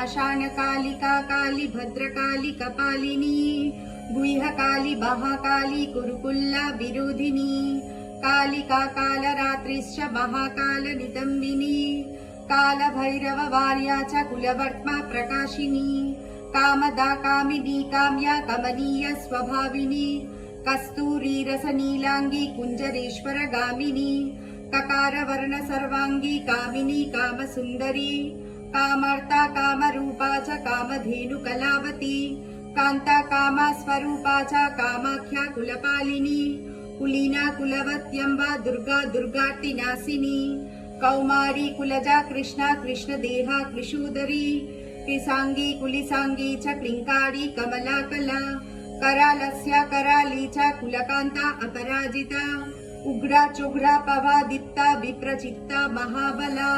पाषाणकालिका काली भद्रकाली कपालिनी गुह्यकाली महाकाली कुरुकुल्ला विरोधिनी कालिका कालरात्रिश्च महाकाल नितंबिनी कालभैरव वार्या च कुलवर्त्मा प्रकाशिनी कामदा कामिनी काम्या कमनीय स्वभाविनी कस्तूरी रसनीलांगी कुंजरेश्वर गामिनी ककार वर्ण सर्वांगी कामिनी कामसुंदरी कामार्ता कामरूपा च कामधेनु कलावती कांता कामा स्वरूपा च कामाख्या कुलपालिनी कुलीना कुलवत्यंबा दुर्गा दुर्गार्तिनाशिनी कौमारी कुलजा कृष्णा कृष्णदेहा कृशूदरी कृसांगी कुलिसांगी च क्लिंकारी कमला कला करालस्या कराली च कुलकांता अपराजिता उग्रा चुग्रा पवादित्ता विप्रचित्ता महाबला।